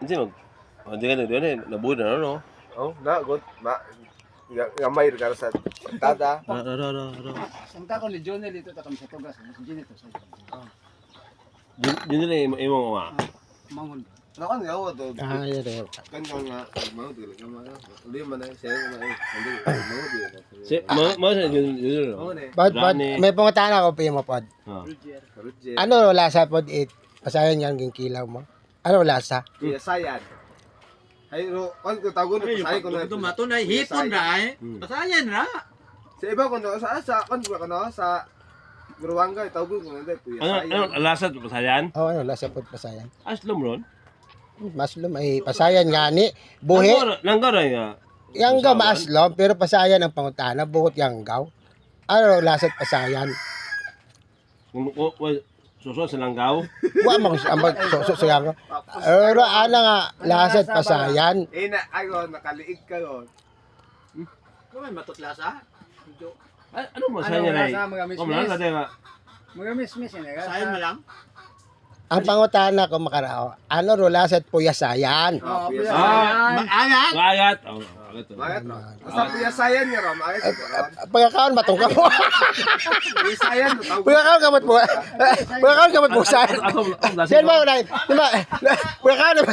Hindi hindi ka na doon eh. Nabuhay na no? Oh, na good. Gamay ka sa tada. Samta ko ni Jonel dito takam sa tugas. Diyan ito sa. Yun nila imong mga. Mangon. Nakan nga wa to. Yun rin. Kan nga mau dili ka ma. Uli man ay siya ma. Hindi mau dili. Si mo sa yun. Oh ne. Pod, may pangutan ako pa mo, Pod. Roger. Ano lasa, Pod? Pasayan yan yung kilaw mo. Ano lasa? Iya sayan. Ay ro kan ko tagon ko say ko na. Tumato na hipon na eh. Pasayan na. Sa iba ko no sa kan ko no sa Guruwanga tagon ko na puya Ano sayan. lasat pasayan? Ano lasa, Pod, pasayan? Aslom ron. Maslom ay pasayan nga ni. Buhi. Langgar ay nga. Yanggaw maaslom, pero pasayan ang pangutana. Buhot yanggaw. Ano lasat pasayan? Suso sa langgaw. Wa mo so yanggaw. Pero ano nga lasat pasayan? Na ayo nakaliig ka ron. Kumay matutlasa. Ano mo sa niya ay? Kumala na nga. Magamis-mis yan eh. Sayan mo lang. Ang pangutana ko makarao. Ano ro lasat puyasayan? Puya Ayan. Ayat. Mayat ro. Sa puya sayan ni ro, mayat ron. Pagkakaon matong ka mo. Puya sayan no tagon. Pagkakaon kamot po. Pagkakaon kamot po sayan. Sen mo na. Diba? Pagkakaon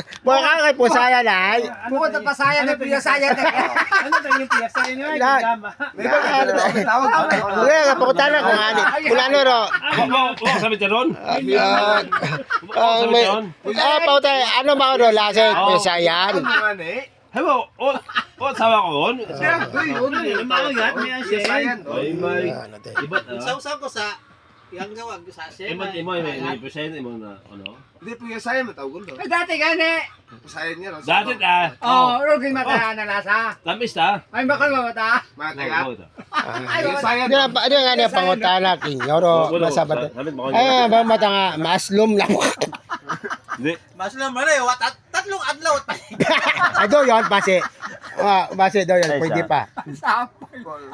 kay po sayan ay. Bukod na pasayan na piyasayan na. Ano tayo yung piyasayan na? Gama. Nga pangutana ko ani. Kulano ro. Wa sabi ron. Pauta, ano ba ro lasat puyasayan? Hello. O sawa ko ron. Sayan. May. Iba. Sausaw ko sa yang gawag sa sen. Imo may percent imo na ano. Hindi puya sayan mo tagon do. Dati gani. Sayan niya ro. Dati Rugin mata na lasa. tamis ta. Ay bakal mata. Matagat. Puya sayan. Ano nga niya pangutana kinyo ro masabat. Ba mata nga maslom lang. Hindi. Mas lang man eh, tatlong adlaw at Ado yon base. Base daw yan, pwede pa.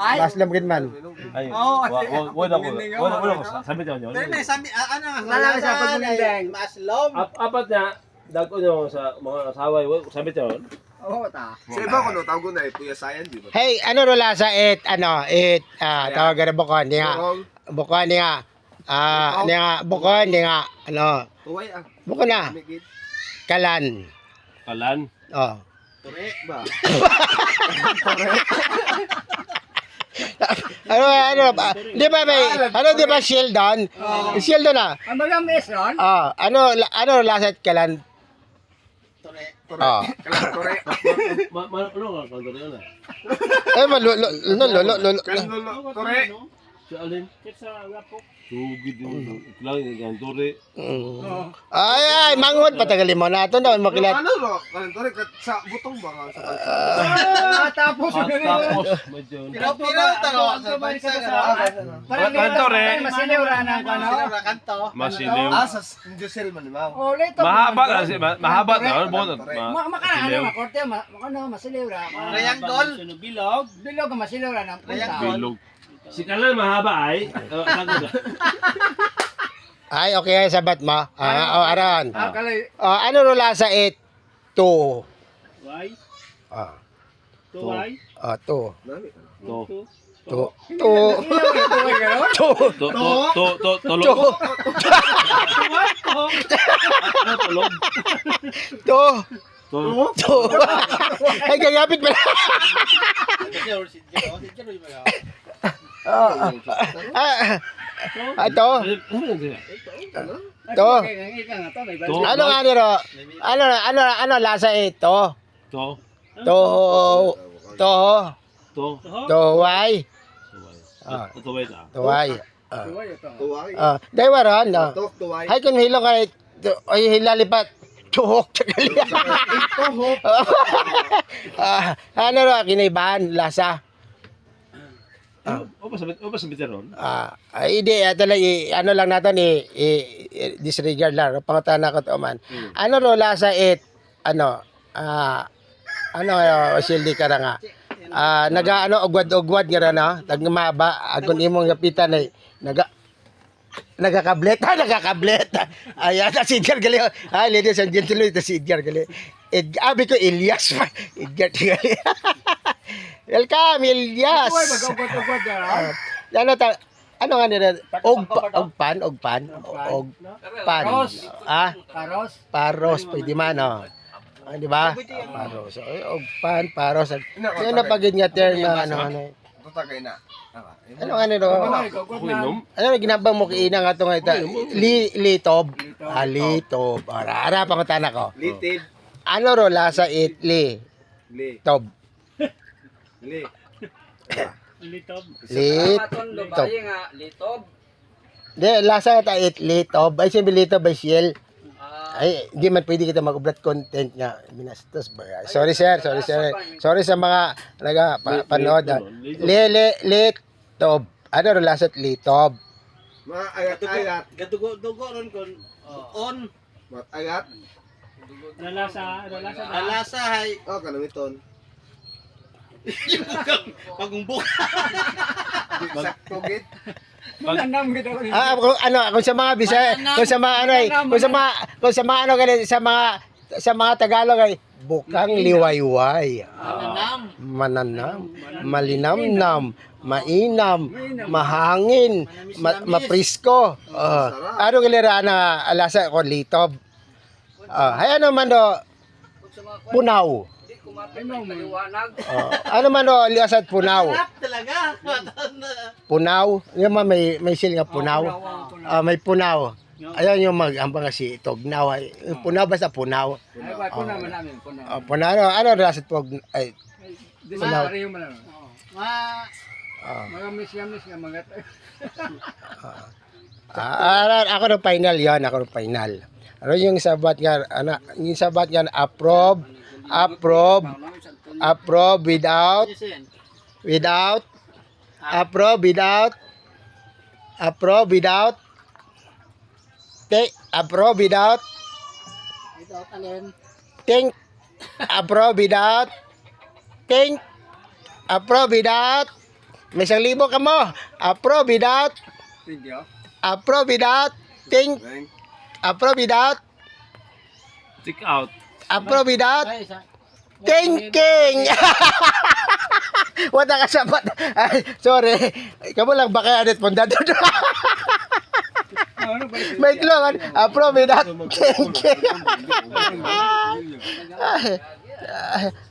Ay, Maslom gid man. Ay. Oo, Wala ko. Sabi daw niyo. Dahil sabi, ano nga, sa pagmulindeng. Maslom. Apat na dago nyo sa mga asawa. Sabi daw. Oo, ta. Sa iba ko no tagon na puya sayan di ba? Hey, ano ro lasa tawagan na bukon niya. Bukon niya. Niya bukon niya ano. Tuway ah. Bukon na. Kalan. Kalan. Oh. Tore ba? Di ba Sheldon? Sheldon na. Ang bagang mes ron? Ano lasa kalan? Tore. Oh. Tore. Ano nga kanto na? Tore. Sa alin? Sa lapok. Sugid mo. Lang yung tore. Ay, mangon patagalin mo na ito na makilat. Ano ro? Tore sa butong ba sa Tapos Medyo. Piro taro sa bansa sa. Kanto re. Masiliwra na ano? Kanto. Masiliw. sa Josel man ba? Oh, lito. Mahaba na. Makana makorte makano masiliwra. Rayang gol. Bilog ang masiliwra ng punta. Bilog. Si Kalan mahaba ay. Ay, okay, sabat mo. Aran. Kalay. Ano ro lasa to? Why? To. To. To. To. Tulog. Tulog. To. Ay, gagapit pa. Ito. To. Ano nga niro? Ano lasa ito? To. Toway. Toway. Tuway. Dai waran. Tuway. Hay kun hilo kay ay hilalipat. Tuhok tagali. Tuhok. Ano ro kinaiban lasa? O pa sabit ron? Hindi, ano lang natin, disregard lang. Pangutan ako to man. Ano ro lasa sildi ka na nga. Naga, ugwad-ugwad nga na, tagmaba, agon imong gapitan ay, naga, Nagakablet. Nagakablet. Ayan, si Edgar gali. Hi, ladies and gentlemen, ito si Edgar gali. Abi ko, Elias. Edgar gali. Welcome, Elias. Uy, mag-ugod-ugod ah. Ano nga nila? Ogpan. Paros. Paros. Paros, pwede man, oh. Di ba? Paros. Ogpan, paros. Sino na pagid nga term na ano. Tutagay na. Ano nga nito? Ano ginabang mo kiina nga ito nga ito? Litob. Litob. Ara pa ko tanak ko. Litid. Ano ro lasa itli? Li. Tob. Li. Litob. Litob. nga, litob. De, lasa ta itli tob. Ay sabi litob ay shell. Ay, di man pwede kita mag-upload content nga binastos ba. Sorry sir. Sorry sa mga panood. Litob. Ano ro lasa litob? Mga ayat-ayat. Gadugo ron kon on. Mga ayat. Lalasa. Alasa hay. Oh, kalumiton. Pagumbok. Sakto git. Mananam gid ako. Kung sa mga Bisaya, kung sa mga ano ay, kung sa mga ano ganun, sa mga Tagalog ay bukang liwayway. Mananam, malinamnam, mainam, mahangin, maprisko. Ano galera na alasa ko litob. Hay ano man do punaw. Ano man do liasad punaw. Talaga. Punaw, yung may sil nga punaw. May punaw. Ayun yung ambang si tognaw ay punaw basta punaw. Ay, ko naman namin ko na. Punaw ano lasat pog ay Di punaw. sa rin man. Mga misyamis nga mga Ako ng final yan, ako ng final. Ano yung sabat nga, yung sabat nga approve without may 1,000 ka mo. Approve without Check out. thinking. Wala ka sabat. Ay, sorry. Kamu lang baka edit pondado. May klongan. Approve without thinking.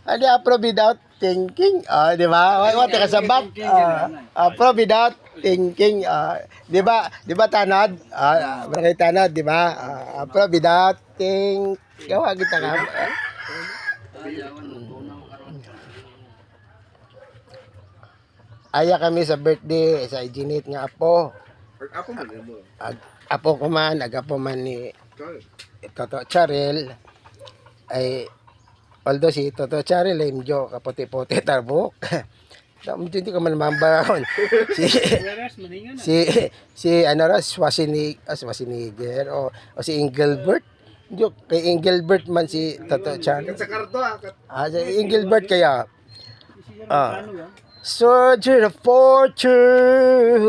Ano approve without thinking? Di ba? Wala ka sabat. Approve without thinking. Di ba? Di ba tanod? Barangay tanod, di ba? Approve without thinking. Gawa kita nga. Aya kami sa birthday sa Ginit nga apo. Ako man mo. Apo ko man, agapo man ni Toto Charel. Ay although si Toto Charel ay medyo kaputi-puti tarbok. Hindi ko man mambaon. Si ano ra Schwarzenegger o si Engelbert. Joke kay Engelbert man si Toto Charel. Sa karto Si Engelbert kaya. Soldier of fortune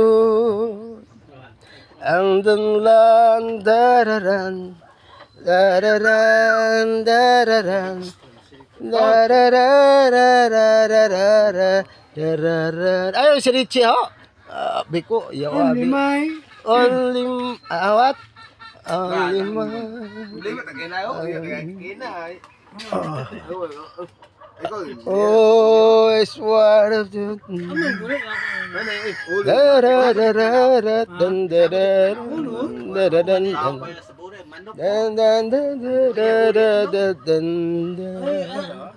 and then land dararan dararan dararan dararan ayo si Richie ho biko yawa only what only my Uli ba tagay na yo? Kina. oh it's what of the da da da da da dun da da da da dun dun dun dun dun dun dun dun